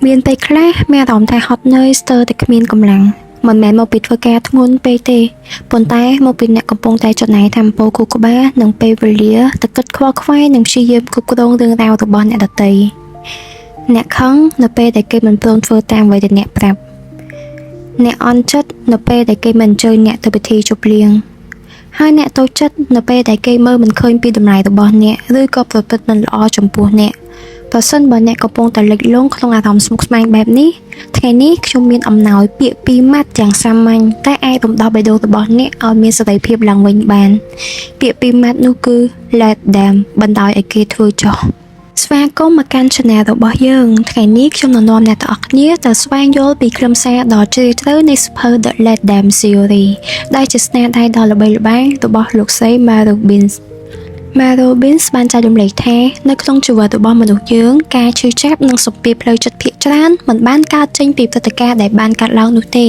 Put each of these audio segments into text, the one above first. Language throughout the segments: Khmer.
មានពេលខ្លះមានអារម្មណ៍ថាហត់នឿយស្ទើរតែគ្មានកម្លាំងមិនមែនមកពីធ្វើការធ្ងន់ពេកទេប៉ុន្តែមកពីអ្នកកំពុងតែចំណាយថាមពលគូក្បាលនិងពេលវេលាទៅគិតខ្វល់ខ្វាយនិងព្យាយាមគ្រប់គ្រងរឿងរ៉ាវរបស់អ្នកដទៃអ្នកខឹងនៅពេលដែលគេមិនព្រមធ្វើតាមអ្វីដែលអ្នកប្រាប់អ្នកអន់ចិត្តនៅពេលដែលគេមិនអញ្ជើញអ្នកទៅពិធីជប់លៀងហើយអ្នកតូចចិត្តនៅពេលដែលគេមើលមិនឃើញពីតម្លៃរបស់អ្នកឬក៏ប្រព្រឹត្តមិនល្អចំពោះអ្នកប្រសិនបើអ្នកកំពុងតែលិចលង់ក្នុងអារម្មណ៍ស្មុគស្មាញបែបនេះថ្ងៃនេះខ្ញុំមានអំណោយពាក្យពីរម៉ាត់យ៉ាងសាមញ្ញតែអាចរំដោះបេះដូងរបស់អ្នកឲ្យមានសេរីភាពឡើងវិញបានពាក្យពីរម៉ាត់នោះគឺ let them បណ្ដោយឲ្យគេធ្វើចុះស្វាគមន៍មកកាន់ Channel របស់យើងថ្ងៃនេះខ្ញុំនឹងនាំអ្នកទាំងអស់គ្នាទៅស្វែងយល់ពីខ្លឹមសារដ៏ជ្រាលជ្រៅនៃសៀវភៅ The Let Them Series ដែលជាស្នាដៃដ៏ល្បីល្បាញរបស់លោកស្រី Mel Robbins បានចែករំលែកថានៅក្នុងជីវិតរបស់មនុស្សយើងការឈឺចាប់និងសម្ពាធផ្លូវចិត្តភាគច្រើនមិនបានកើតចេញពីព្រឹត្តិការណ៍ដែលបានកើតឡើងនោះទេ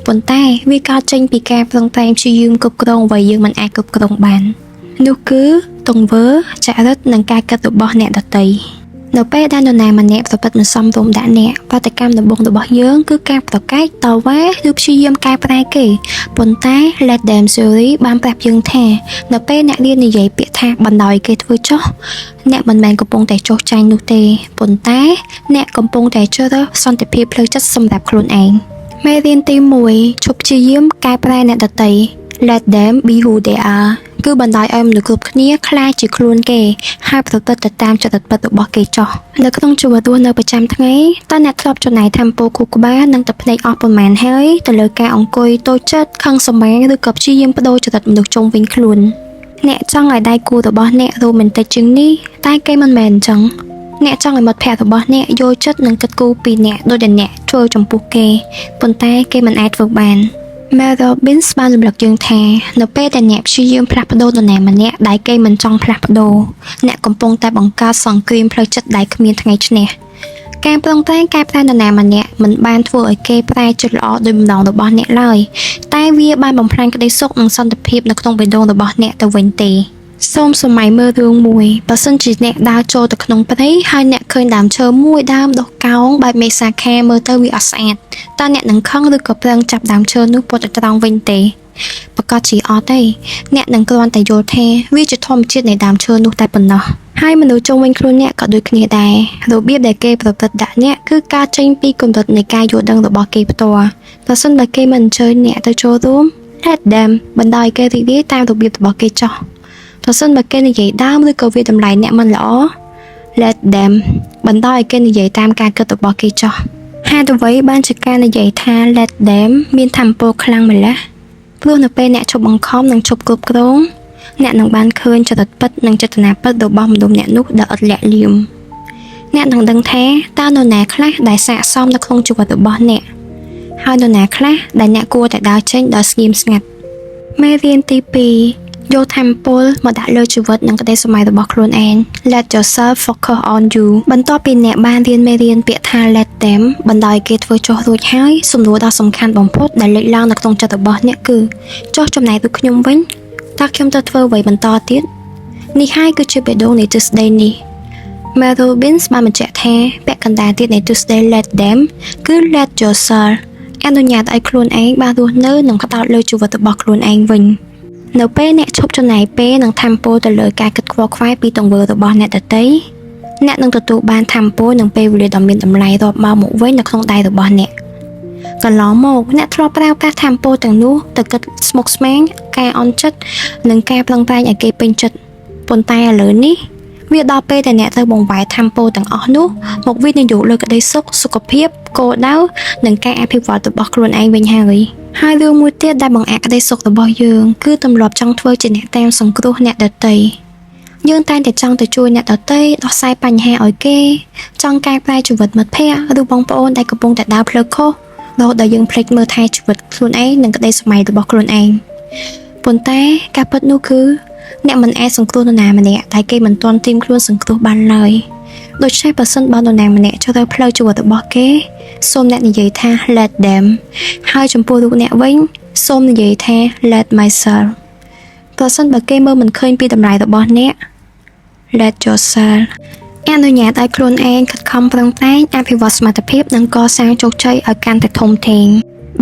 ប៉ុន្តែវាកើតចេញពីការប្រឹងប្រែងព្យាយាមគ្រប់គ្រងអ្វីយើងមិនអាចគ្រប់គ្រងបាននោះគឺទង្វើចរិតនិងការគិតរបស់អ្នកដទៃនៅពេលដែលនរណាម្នាក់ប្រព្រឹត្តមិនសមរម្យដាក់អ្នកប្រតិកម្មដំបូងរបស់យើងគឺការប្រកែកតវ៉ាឬព្យាយាមកែប្រែគេប៉ុន្តែ Let Them Series បានប្រាប់យើងថានៅពេលអ្នករៀននិយាយពាក្យថាបណ្ដោយគេធ្វើចុះអ្នកមិនមែនកំពុងតែចុះចាញ់នោះទេប៉ុន្តែអ្នកកំពុងតែជ្រើសរើសសន្តិភាពផ្លូវចិត្តសម្រាប់ខ្លួនឯងមេរៀនទី1ឈប់ព្យាយាមកែប្រែអ្នកដទៃ Let them be who they are គឺបណ្ដោយឲ្យមនុស្សគ្រប់គ្នាខ្លាចជាខ្លួនគេហើយប្រព្រឹត្តទៅតាមចរិតពិតរបស់គេចុះនៅក្នុងជីវិតរស់នៅប្រចាំថ្ងៃតើអ្នកធ្លាប់ចំណាយថាមពលខួរក្បាលនិងទឹកភ្នែកអស់ប៉ុន្មានហើយទៅលើការអង្គុយតូចចិត្តខឹងសម្បាឬក៏ព្យាយាមបដូរចរិតមនុស្សជុំវិញខ្លួនអ្នកចង់ឲ្យដៃគូរបស់អ្នករ៉ូមែនទិកជាងនេះតែគេមិនមែនអញ្ចឹងអ្នកចង់ឲ្យមិត្តភក្តិរបស់អ្នកយល់ចិត្តនិងគិតគូរពីអ្នកដូចដែលអ្នកធ្វើចំពោះគេប៉ុន្តែគេមិនអាចធ្វើបានMel Robbins បានរំលឹកយើងថានៅពេលដែលអ្នកព្យាយាមផ្លាស់ប្ដូរនរណាម្នាក់ដែលគេមិនចង់ផ្លាស់ប្ដូរអ្នកកំពុងតែបង្កើតសង្គ្រាមផ្លូវចិត្តដែលគ្មានថ្ងៃឈ្នះការប្រឹងប្រែងកែប្រែនរណាម្នាក់មិនបានធ្វើឲ្យគេប្រែចិត្តល្អដោយម្ដងរបស់អ្នកឡើយតែវាបានបំផ្លាញក្តីសុខនិងសន្តិភាពនៅក្នុងបេះដូងរបស់អ្នកទៅវិញទេសូមសម័យមើលរឿងមួយបើសិនជាអ្នកដើរចូលទៅក្នុងព្រៃហើយអ្នកឃើញដើមឈើមួយដើមដុះកោងបែបមេសាខាមើលទៅវាអត់ស្អាតតើអ្នកនឹងខឹងឬក៏ប្រឹងចាប់ដើមឈើនោះពុតទៅត្រង់វិញទេប្រកាសជាអត់ទេអ្នកនឹងគ្រាន់តែយល់ថាវាជាធម្មជាតិនៃដើមឈើនោះតែប៉ុណ្ណោះហើយមនុស្សជុំវិញខ្លួនអ្នកក៏ដូចគ្នាដែររបៀបដែលគេប្រព្រឹត្តដាក់អ្នកគឺការចេញពីកម្រិតនៃការយល់ដឹងរបស់គេផ្ទាល់ប្រសិនបើគេមិនអញ្ជើញអ្នកទៅចូលរួម Let them បណ្ដោយគេរីករាយតាមរបៀបរបស់គេចោះប្រសិនបើគេនិយាយដើមឬក៏វាតម្លៃអ្នកមិនល្អ Let them បណ្ដោយឲ្យគេនិយាយតាមការគិតរបស់គេចោះហេតុអ្វីបានជាការនិយាយថា Let them មានថាមពលខ្លាំងម្ល៉េះព្រោះនៅពេលអ្នកជប់បង្ខំនិងជប់គ្រប់គ្រងអ្នកនឹងបានឃើញចរិតពិតនិងចេតនាពិតរបស់មនុស្សអ្នកនោះដែលឥតលាក់លៀមអ្នកនឹងដឹងថាតើនរណាខ្លះដែលស័ក្តិសមនៅក្នុងជីវិតរបស់អ្នកហើយនរណាខ្លះដែលអ្នកគួរតែដើរចេញដោយស្ងៀមស្ងាត់មេរៀនទី2យកថាមពលមកដាក់លើជីវិតនិងក្តីស្រមៃរបស់ខ្លួនឯង Let yourself focus on you បន្ទាប់ពីអ្នកបានរៀនមេរៀនពាក្យថា Let them បណ្ដោយគេធ្វើចុះរួចហើយសំណួរដ៏សំខាន់បំផុតដែលលេចឡើងនៅក្នុងចិត្តរបស់អ្នកគឺចុះចំណែកពីខ្ញុំវិញតើខ្ញុំទៅធ្វើអ្វីបន្តទៀតនេះហើយគឺជាបេះដូងនៃទិសដៅនេះ Mel Robbins បានបញ្ជាក់ថាពាក្យកណ្ដាលទៀតនៃទិសដៅ Let them គឺ Let yourself អនុញ្ញាតឲ្យខ្លួនឯងបានរស់នៅនិងផ្ដោតលើជីវិតរបស់ខ្លួនឯងវិញនៅពេលអ្នកឈប់ចំណាយពេលនិងថាមពលទៅលើការគិតខ្វល់ខ្វាយពីទង្វើរបស់អ្នកដទៃអ្នកនឹងទទួលបានថាមពលនិងពេលវេលាដ៏មានតម្លៃរាប់មកវិញនៅក្នុងដៃរបស់អ្នកកន្លងមកអ្នកធ្លាប់ប្រើប្រាស់ថាមពលទាំងនោះទៅគិតស្មុគស្មាញការអន់ចិត្តនិងការប្រឹងប្រែងឲ្យគេពេញចិត្តប៉ុន្តែឥឡូវនេះវាដល់ពេលដែលអ្នកត្រូវបង្វែរថាមពលទាំងអស់នោះមកវិនិយោគលើក្តីសុខសុខភាពគោលដៅនិងការអភិវឌ្ឍរបស់ខ្លួនឯងវិញហើយរឿងមួយទៀតដែលបង្អាក់ក្តីសុខរបស់យើងគឺទម្លាប់ចង់ធ្វើជាអ្នកតាមសង្គ្រោះអ្នកដទៃយើងតែងតែចង់ទៅជួយអ្នកដទៃដោះស្រាយបញ្ហាឲ្យគេចង់កែប្រែជីវិតមិត្តភក្តិឬបងប្អូនដែលកំពុងតែដើរផ្លូវខុសរហូតដល់យើងភ្លេចមើលថែជីវិតខ្លួនឯងនិងក្តីស្រមៃរបស់ខ្លួនឯងប៉ុន្តែការពិតនោះគឺអ្នកមិនអាចសង្គ្រោះនរណាម្នាក់ដែលគេមិនទាន់ត្រៀមខ្លួនសង្គ្រោះបានឡើយដូច្នេះបើសិនបើនរណាម្នាក់ចូលទៅផ្លូវជីវិតរបស់គេសូមអ្នកនិយាយថា Let them ហើយចំពោះរូបអ្នកវិញសូមនិយាយថា Let myself ប្រសិនបើគេមើលមិនឃើញពីតម្លៃរបស់អ្នក Let yourself អនុញ្ញាតឲ្យខ្លួនឯងខិតខំប្រឹងប្រែងអភិវឌ្ឍសមត្ថភាពនិងកសាងជោគជ័យឲ្យកាន់តែធំធេង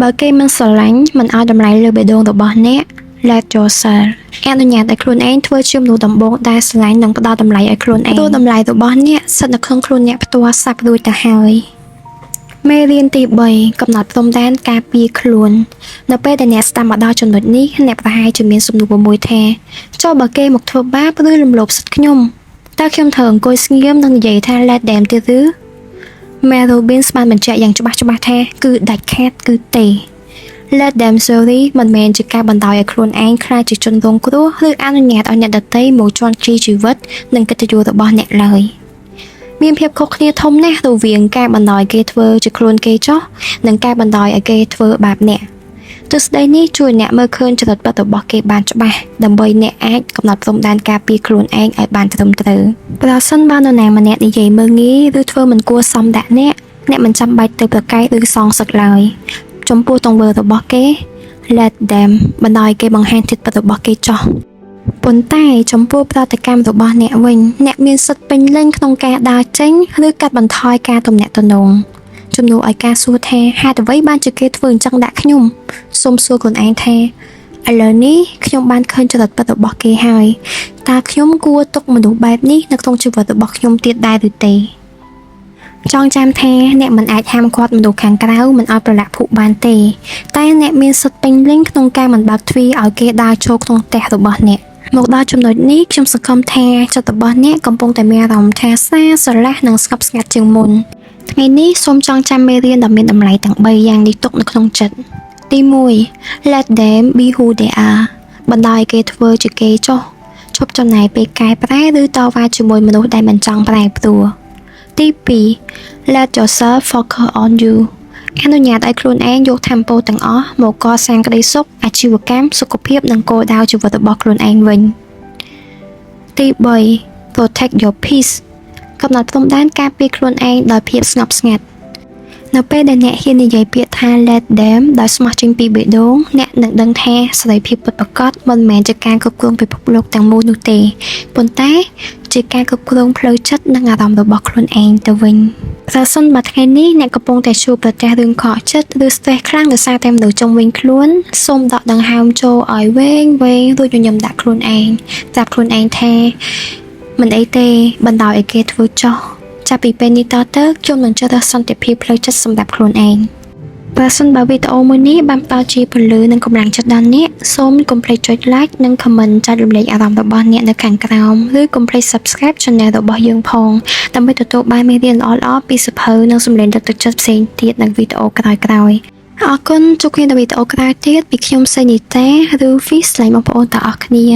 បើគេមិនស្រឡាញ់មិនឲ្យតម្លៃលើបេះដូងរបស់អ្នក Let yourself អនុញ្ញាតឲ្យខ្លួនឯងធ្វើជាមនុស្សដំបូងដែលស្រឡាញ់និងផ្ដល់តម្លៃឲ្យខ្លួនឯងព្រោះតម្លៃរបស់អ្នកស្ថិតនៅក្នុងខ្លួនអ្នកផ្ទាល់សាប់រួចទៅហើយមេរៀនទី3កំណត់ព្រំដែនការពារខ្លួននៅពេលដែលអ្នកស្ដាប់មកដល់ចំណុចនេះអ្នកប្រហែលជាមានសំណួរមួយថាចុះបើគេមកធ្វើបាបឬរំលោភសិទ្ធិខ្ញុំតើខ្ញុំត្រូវអង្គុយស្ងៀមនិងនិយាយថា let them ទៀតឬ Mel Robbins បានបញ្ជាក់យ៉ាងច្បាស់ថាគឺដាច់ខាតគឺទេ Let them sorry មិនមែនជាការបណ្ដោយឲ្យខ្លួនឯងខ្លាចជាជនរងគ្រោះឬអនុញ្ញាតឲ្យអ្នកដទៃមកជន់ឈីជីវិតនិងកិត្តិយសរបស់អ្នកឡើយមានភាពខុសគ្នាធំណាស់រវាងការបណ្ដោយគេធ្វើជាខ្លួនគេចោះនិងការបណ្ដោយឲ្យគេធ្វើបាបអ្នកទស្សនៈនេះជួយអ្នកមើលឃើញចរិតពិតរបស់គេបានច្បាស់ដើម្បីអ្នកអាចកំណត់ព្រំដែនការពារខ្លួនឯងឲ្យបានត្រឹមត្រូវប្រសិនបើនរណាម្នាក់និយាយមើលងាយឬធ្វើមិនគួរសមដាក់អ្នកមិនចាំបាច់ទៅប្រកែកឬសងសឹកឡើយចំពោះទង្វើរបស់គេ let them បណ្ដោយគេបង្ហាញទិដ្ឋិរបស់គេចោះប៉ុន្តែចំពោះប្រតិកម្មរបស់អ្នកវិញអ្នកមានសិទ្ធិពេញលេញក្នុងការដើរចេញឬកាត់បន្ថយការទំនាក់ទំនងជំនួសឲ្យការសួរថាហេតុអ្វីបានជាគេធ្វើអញ្ចឹងដាក់ខ្ញុំសូមសួរខ្លួនឯងថាឥឡូវនេះខ្ញុំបានឃើញចរិតពិតរបស់គេហើយតើខ្ញុំគួរទុកមនុស្សបែបនេះនៅក្នុងជីវិតរបស់ខ្ញុំទៀតដែរឬទេចងចាំថាអ្នកមិនអាចហាមឃាត់មនុស្សខាងក្រៅមិនឲ្យប្រឡាក់ភក់បានទេតែអ្នកមានសិទ្ធិពេញលេញក្នុងការមិនបើកទ្វារឲ្យគេដើរចូលក្នុងផ្ទះរបស់អ្នកមកដល់ចំណុចនេះខ្ញុំសង្ឃឹមថាចិត្តរបស់អ្នកកំពុងតែមានអារម្មណ៍ថាស្រឡះនិងស្ងប់ស្ងាត់ជាងមុនថ្ងៃនេះសូមចងចាំមេរៀនដ៏មានតម្លៃទាំង3យ៉ាងនេះទុកនៅក្នុងចិត្តទី1 Let them be who they are បណ្ដោយគេធ្វើជាគេចុះឈប់ចំណាយពេលកែប្រែឬតវ៉ាជាមួយមនុស្សដែលមិនចង់ប្រែប្រួលទី2 Let yourself focus on you អនុញ្ញាតឲ្យខ្លួនឯងយកថាមពលទាំងអស់មកកសាងក្តីសុខអាជីវកម្មសុខភាពនិងគោលដៅជីវិតរបស់ខ្លួនឯងវិញទី3 Protect your peace កំណត់ព្រំដែនការពារខ្លួនឯងដោយភាពស្ងប់ស្ងាត់នៅពេលដែលអ្នកហ៊ាននិយាយពាក្យថា let them ដោយស្មោះចេញពីបេះដូងអ្នកនឹងដឹងថាសេរីភាពពិតប្រាកដមិនមែនជាការគ្រប់គ្រងពិភពលោកទាំងមូលនោះទេប៉ុន្តែជាការគ្រប់គ្រងផ្លូវចិត្តនិងអារម្មណ៍របស់ខ្លួនឯងទៅវិញប្រសិនបើថ្ងៃនេះអ្នកកំពុងតែជួបប្រទះរឿងខកចិត្តឬ stress ខ្លាំងដោយសារតែមនុស្សជុំវិញខ្លួនសូមដកដង្ហើមចូលឲ្យវែងរួចញញឹមដាក់ខ្លួនឯងប្រាប់ខ្លួនឯងថាមិនអីទេបណ្ដោយឲ្យគេធ្វើចោះចាប់ពីពេលនេះតទៅខ្ញុំនឹងជ្រើសរើសសន្តិភាពផ្លូវចិត្តសម្រាប់ខ្លួនឯងប្រសិនបើវីដេអូមួយនេះបានផ្ដល់ជាពលឺនិងកម្លាំងចិត្តដល់អ្នកសូមកុំភ្លេចចុច like និង comment ចែករំលែកអារម្មណ៍របស់អ្នកនៅខាងក្រោមឬកុំភ្លេច subscribe channel របស់យើងផងដើម្បីទទួលបានមេរៀនល្អៗពីសៀវភៅនិងសំឡេងទឹកចិត្តផ្សេងទៀតនៅវីដេអូក្រោយៗអរគុណជួបគ្នានៅវីដេអូក្រោយទៀតពីខ្ញុំសេនីតាឬ Fish ស្លាញ់បងប្អូនទាំងអស់គ្នា